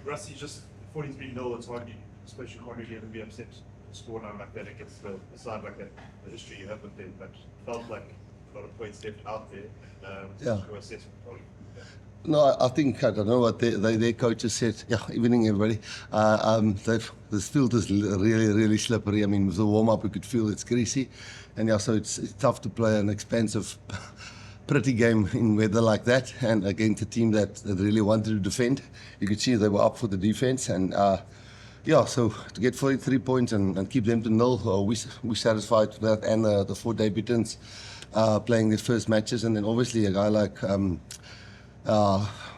Rusty, just 43-0, it's hard, I suppose you can't really ever be upset to score now like that against the side like that, the history you have with them, but felt like a lot of points left out there. Yeah. Your assessment, probably. No, I think, I don't know what their coaches said. Yeah, evening everybody. This field is really, really slippery. I mean, with the warm-up, you could feel it's greasy. And yeah, so it's tough to play an expensive, pretty game in weather like that. And against a team that really wanted to defend. You could see they were up for the defense. And yeah, so to get 43 points and keep them to 0, we satisfied with that. And the 4 debutants playing their first matches. And then obviously a guy like...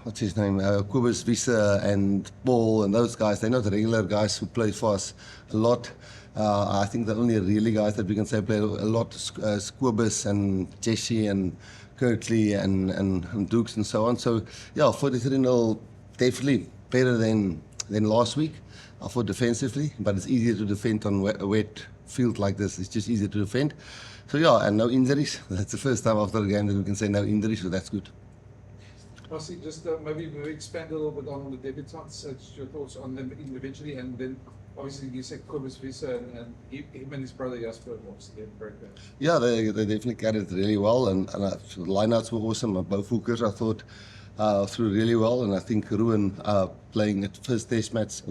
what's his name? Kobus Wiese and Paul and those guys, they're not regular guys who play for us a lot. I think the only really guys that we can say play a lot is Kobus and Jesse and Kirkley and Dukes and so on. So, yeah, 43-0, definitely better than last week for defensively, but it's easier to defend on a wet field like this. It's just easier to defend. So, yeah, and no injuries. That's the first time after a game that we can say no injuries, so that's good. Rossi, just maybe expand a little bit on the debutants, your thoughts on them individually, and then obviously you said Kobus Wiese and him and his brother Jasper obviously did very good. Yeah, they definitely carried it really well, and the lineouts were awesome. Both hookers, I thought, threw really well, and I think Ruben playing at first test match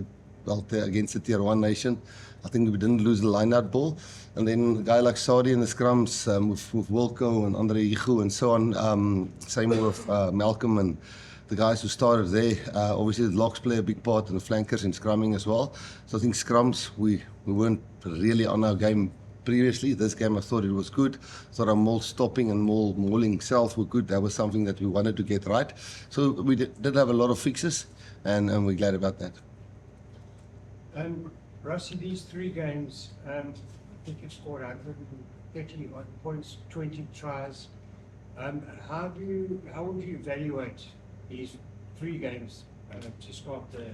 against the Tier 1 nation. I think we didn't lose the lineout ball. And then a guy like Saudi in the scrums with Wilco and Andre Igu and so on. Same with Malcolm and the guys who started there. Obviously, the locks play a big part in the flankers and scrumming as well. So I think scrums, we weren't really on our game previously. This game I thought it was good. Thought our maul stopping and mauling self were good. That was something that we wanted to get right. So we did have a lot of fixes, and we're glad about that. Rusty, these 3 games, I think you've scored 130 odd points, 20 tries. How would you evaluate these 3 games to start the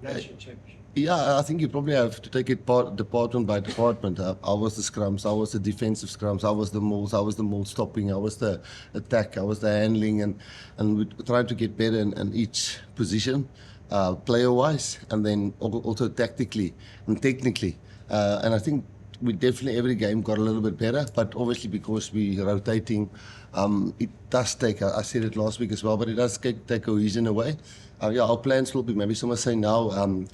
national championship? Yeah, I think you probably have to take it department by department. I was the scrums, I was the defensive scrums, I was the mauls, I was the maul stopping, I was the attack, I was the handling, and we tried to get better in each position. Player-wise, and then also tactically and technically. And I think we definitely every game got a little bit better, but obviously because we're rotating, it does take, I said it last week as well, but it does take cohesion away. Yeah, our plans will be, maybe someone say now,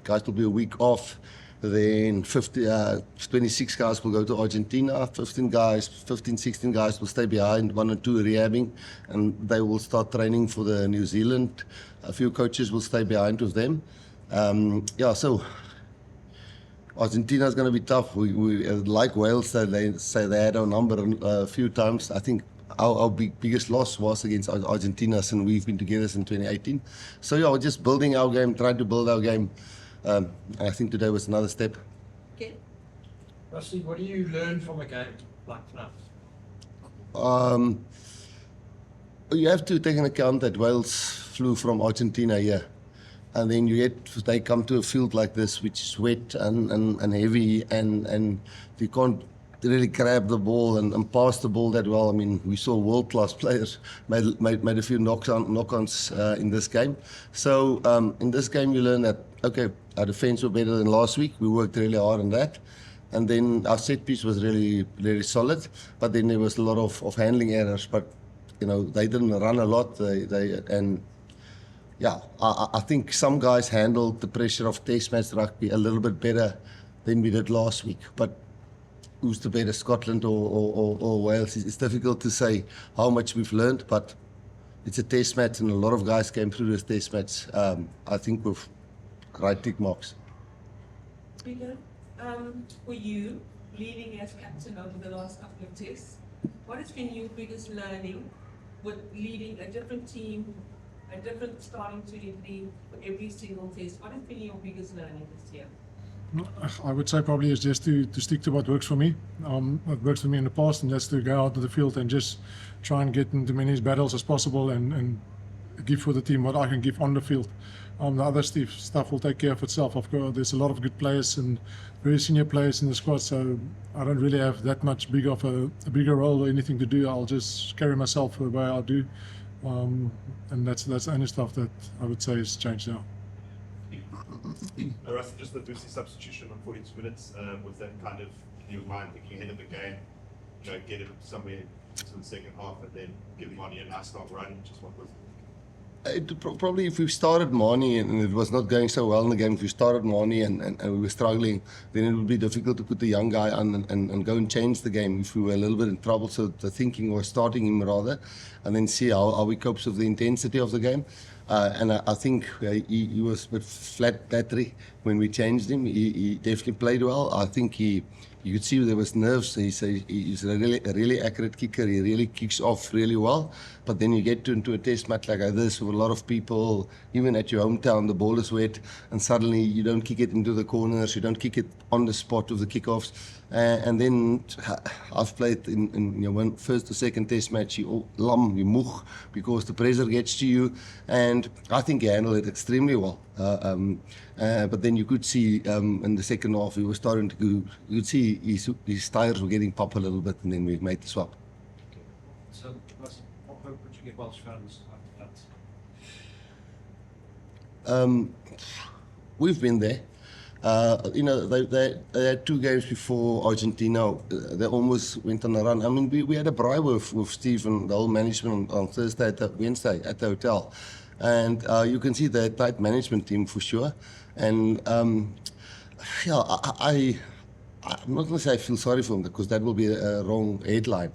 guys will be a week off, then 26 guys will go to Argentina, 15, 16 guys will stay behind, 1 or 2 rehabbing, and they will start training for the New Zealand. A few coaches will stay behind with them. Yeah, so Argentina is going to be tough. We like Wales, they say they had our number a few times. I think our biggest loss was against Argentina, and we've been together since 2018. So yeah, we're just building our game, trying to build our game. And I think today was another step. Okay. Rusty, what do you learn from a game like tonight? You have to take into account that Wales flew from Argentina here. And then they come to a field like this, which is wet and heavy, and you can't really grab the ball and pass the ball that well. I mean, we saw world-class players made a few knock-ons in this game. So in this game, you learn that, okay, our defense were better than last week. We worked really hard on that. And then our set piece was really, really solid. But then there was a lot of handling errors. But, you know, they didn't run a lot. Yeah, I think some guys handled the pressure of Test match rugby a little bit better than we did last week. But who's the better, Scotland or Wales? It's difficult to say how much we've learned, but it's a Test match, and a lot of guys came through this Test match, I think, with right tick marks. Peter, for you, leading as captain over the last couple of tests, what has been your biggest learning with leading a different team, a different starting 23 for every single test? What has been your biggest learning this year? I would say probably is just to stick to what works for me. What worked for me in the past, and just to go out to the field and just try and get into many battles as possible and give for the team what I can give on the field. The other stuff will take care of itself. Of course, there's a lot of good players and very senior players in the squad, so I don't really have that much big of a bigger role or anything to do. I'll just carry myself the way I do, and that's the only stuff that I would say has changed now. Russ, just the Busi substitution on 42 minutes, was that kind of in your mind thinking ahead of the game, get him somewhere into the second half and then give Mani a nice long run, just what was Probably if we started Mani and it was not going so well in the game, if we started Mani and we were struggling, then it would be difficult to put the young guy on and go and change the game if we were a little bit in trouble. So the thinking was starting him rather and then see how we cope with the intensity of the game. And I think he was a bit flat battery when we changed him. He definitely played well. I think you could see there was nerves. He's a really accurate kicker. He really kicks off really well. But then you get into a test match like this with a lot of people, even at your hometown, the ball is wet, and suddenly you don't kick it into the corners, you don't kick it on the spot of the kickoffs. And then I've played in first or second test match, you moeg, because the pressure gets to you. And I think he handled it extremely well. But then you could see in the second half, he was starting to go, you could see his tires were getting pop a little bit, and then we made the swap. So, what hope would you give Welsh fans after that? We've been there. They had 2 games before Argentina. They almost went on a run. I mean, we had a braai with Steve and the whole management on Wednesday at the hotel. And you can see the tight management team for sure. And I'm not going to say I feel sorry for them because that will be a wrong headline.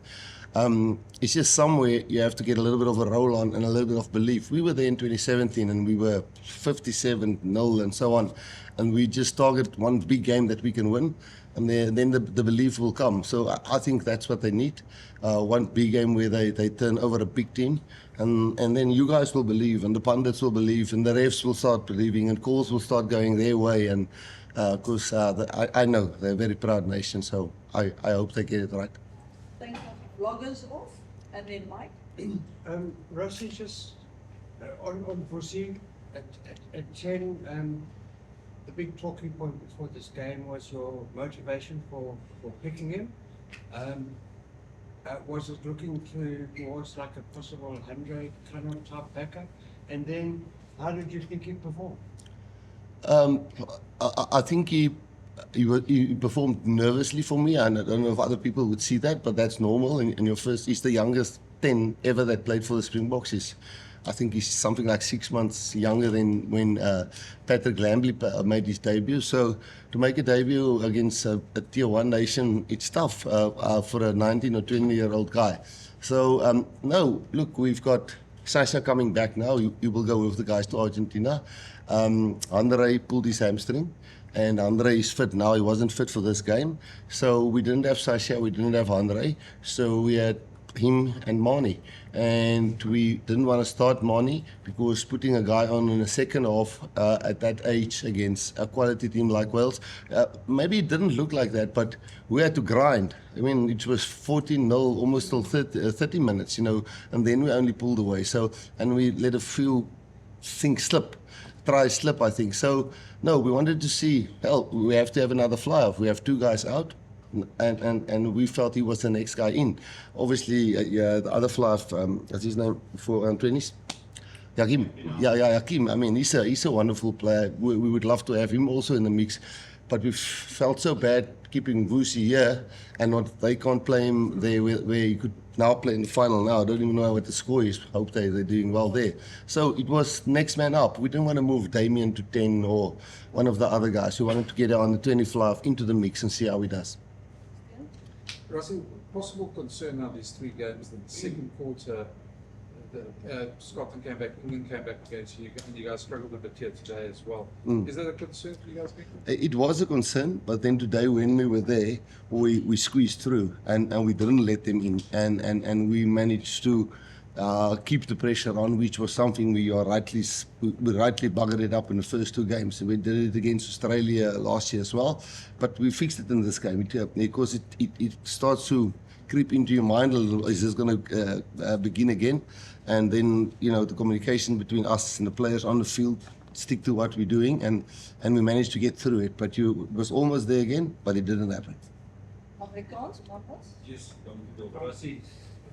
It's just somewhere you have to get a little bit of a roll on and a little bit of belief. We were there in 2017 and we were 57-0 and so on. And we just target one big game that we can win. And then the belief will come. So I think that's what they need. One big game where they turn over a big team. And then you guys will believe, and the pundits will believe, and the refs will start believing, and calls will start going their way. And because I know they're a very proud nation, so I hope they get it right. Thank you. Vloggers off, and then Mike. Rossi, just on Busi at 10, the big talking point before this game was your motivation for picking him. Was it looking towards like a possible Andre Cannon type backup? And then how did you think he performed? I think he performed nervously for me, and I don't know if other people would see that, but that's normal. In your first, he's the youngest 10 ever that played for the Springboks. I think he's something like 6 months younger than when Patrick Lambley made his debut. So to make a debut against a tier 1 nation, it's tough for a 19 or 20-year-old guy. So no, look, we've got Sasha coming back now. You will go with the guys to Argentina. Andre pulled his hamstring. And Andre is fit now. He wasn't fit for this game. So we didn't have Sasha, we didn't have Andre. So we had him and Mani. And we didn't want to start Mani because putting a guy on in the second half at that age against a quality team like Wales, maybe it didn't look like that, but we had to grind. I mean, it was 14-0, almost till 30 minutes, and then we only pulled away. So, and we let a few things slip. I think. So, no, we wanted to see, we have to have another fly-off. We have 2 guys out, and we felt he was the next guy in. Obviously, the other fly-off, what's his name for 20s? Yakim. Yakim. I mean, he's a wonderful player. We would love to have him also in the mix. But we felt so bad keeping Vusi here, and they can't play him there where he could now play in the final now. I don't even know what the score is. Hope they're doing well there. So it was next man up. We didn't want to move Damien to 10 or one of the other guys. We wanted to get on the 25 into the mix and see how he does. Russell, possible concern now these 3 games, the second quarter, Scotland came back, England came back against you, and you guys struggled a bit here today as well. Is that a concern for you guys? It was a concern, but then today when we were there, we squeezed through and we didn't let them in, and we managed to keep the pressure on, which was something we rightly buggered it up in the first 2 games. We did it against Australia last year as well, but we fixed it in this game because it starts to creep into your mind a little. Is this going to begin again? And then, the communication between us and the players on the field, stick to what we're doing, and we managed to get through it. But it was almost there again, but it didn't happen. Afrikaans, Marcus? Yes, dankie Rassie.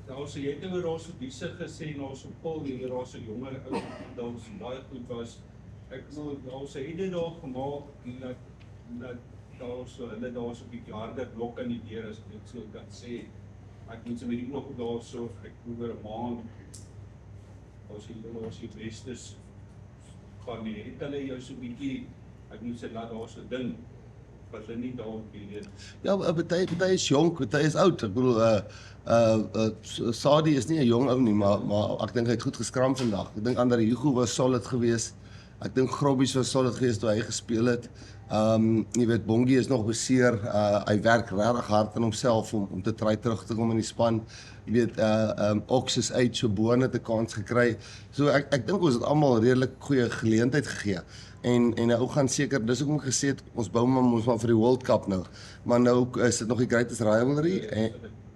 Also jy het oor ons Wiese gesê en ons Paul hier ons jonge ou wat ons baie goed was. Ek wil daar sê dit nog gemaak dat daar so 'n bietjie harder blok aan die deur as ek so kan sê. Ek moet so met die oog daar so ek oor 'n maand as jy bestes van die het hulle jou so bietjie ek moet sê laat daar so ding wat hulle nie daar weet. Ja, party is jonk, party is oud. Ek bedoel, Sadie is nie 'n jong ou nie, maar ek dink hy het goed geskram vandag. Ek dink Andre Hugo was solid geweest. Ek dink Grobbies was solid geweest toe hy gespeel het. Jy weet, Bongie is nog beseer. Hy werk regtig hard aan homself om te try terug te kom in die span. Jy weet, Ox is uit, so Boan het 'n kans gekry. So ek dink ons het almal redelik goeie geleentheid gegee. En 'n ou gaan seker, dis hoekom ek gesê het, ons bou maar vir die World Cup nou. Maar nou is dit nog die greatest rivalry.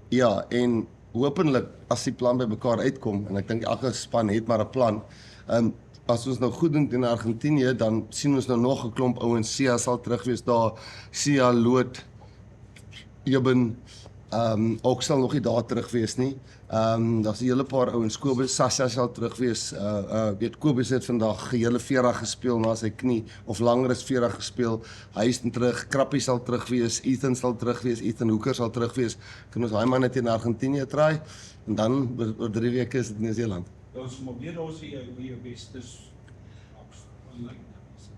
Ja, en hopelik as die plan by mekaar uitkom, en ek dink elke span het maar 'n plan. As ons nou goed doen teen Argentinië, dan sien ons nou nog 'n klomp ouens. Sia sal terug wees daar. Sia, Loot, Eben, ook sal nog nie daar terug wees nie. Daar's 'n hele paar ouens. Kobus, Sasha sal terug wees. Weet Kobus het vandag gehele 40 gespeel na sy knie of langer as 40 gespeel. Hy is terug. Krappie sal terug wees. Ethan sal terug wees. Ethan Hoeker sal terug wees. Kan ons daai manne teen Argentinië try en dan oor 3 weke is dit Nieu-Seeland. Ons moet weer daar sê jou bestes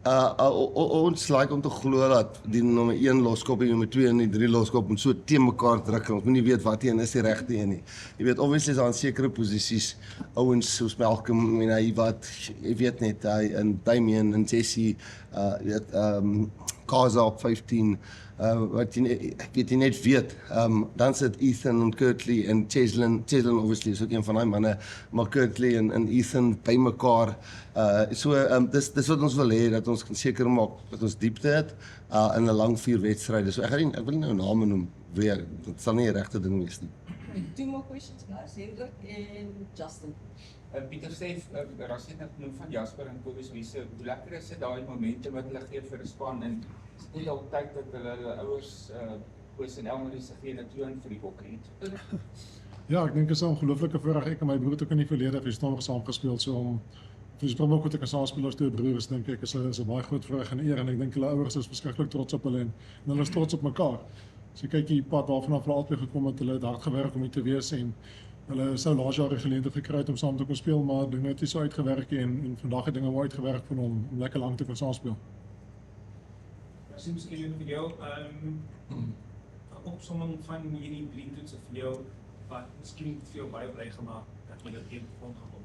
Ons like om te glo dat die nommer 1 loskop en die nommer 2 en die 3 loskop moet so teen mekaar druk. Ons moet nie weet wat een is die regte een nie. Jy weet, obviously is daar in sekere posisies ouens soos Malcolm en hy wat jy weet net hy en Damien en Jesse Kaza op 15 wat jy net weet. Dan sit Ethan en Kurtley en Cheslin obviously is ook een van daai manne, maar Kurtley en Ethan by mekaar. Dis wat ons wil hê, dat ons seker maak dat ons diepte het in 'n lang 4 wedstryde. So ek wil nie nou name noem, dit sal nie die regte ding wees nie. 2 more questions, guys. Hendrik and Justin. Pieter sê, Ras het net genoem van Jasper en Kobus Wiese, hoe lekker is dit daai momente wat hulle gee vir 'n span en is nie altyd dat hulle ouers Koos en Elmarie se gee toon vir die bokke het. Ja, ek dink dit is 'n ongelooflike voorreg. Ek en my broer het ook in die verlede verstaan saam gespeel, so om vir die span ook te kan saamspeel as twee broers, dink ek is 'n baie groot voorreg en eer en ek dink hulle ouers is verskriklik trots op hulle en hulle is trots op mekaar. So kyk hier pad waarvan hulle altyd gekom het, hulle het hard gewerk om hier te wees en hulle sou laas jaar die geleentheid gekry het om saam te kon speel, maar dinge het nie so uitgewerk en vandag het dinge mooi uitgewerk vir hom om lekker lank te kan saam speel. Miskien vir jou, opsomming van hierdie blindtoetse vir jou, wat miskien vir jou baie bly gemaak dat jy dit een grond gekom.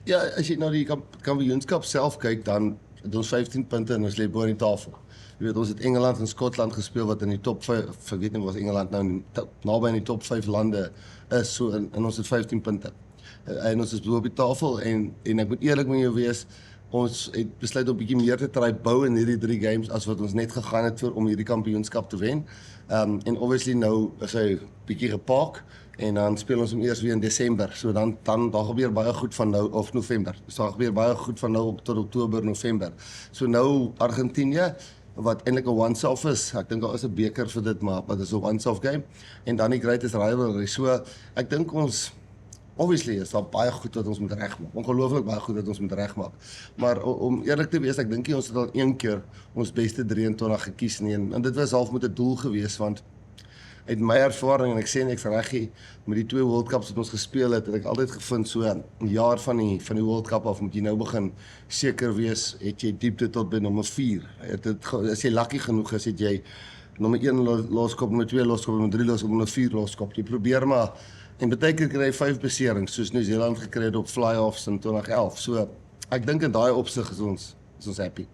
Ja, as jy na die kampioenskap self kyk, dan het ons 15 punte en ons lê bo in die tafel. Jy weet, ons het Engeland en Skotland gespeel wat in die top 5, ek weet nie was Engeland nou naby in die top 5 lande is, so en ons het 15 punte. En ons is bo op die tafel en ek moet eerlik met jou wees, ons het besluit om 'n bietjie meer te try bou in hierdie 3 games as wat ons net gegaan het vir om hierdie kampioenskap te wen. En obviously nou is hy bietjie gepak en dan speel ons hom eers weer in Desember. So dan daar gebeur baie goed van nou of November. So daar gebeur baie goed van nou tot Oktober, November. So nou Argentinië wat eintlik 'n once-off is. Ek dink daar is 'n beker vir dit, maar is 'n once-off game en dan die greatest rivalry. So ek dink ons obviously is daar baie goed wat ons moet regmaak. Ongelooflik baie goed wat ons moet regmaak. Maar om eerlik te wees, ek dink nie ons het al een keer ons beste 23 gekies nie en dit was half met 'n doel geweest want uit my ervaring en ek sê niks reggie met die 2 World Cups wat ons gespeel het ek altyd gevind so 'n jaar van die World Cup af moet jy nou begin seker wees het jy diepte tot by nommer 4. As jy lucky genoeg is het jy nommer 1 loskop, nommer 2 loskop, nommer 3 loskop, nommer 4 loskop. Jy probeer maar en baie keer kry jy 5 beserings soos Nieu-Seeland gekry het op fly-offs in 2011. So ek dink in daai opsig is ons happy.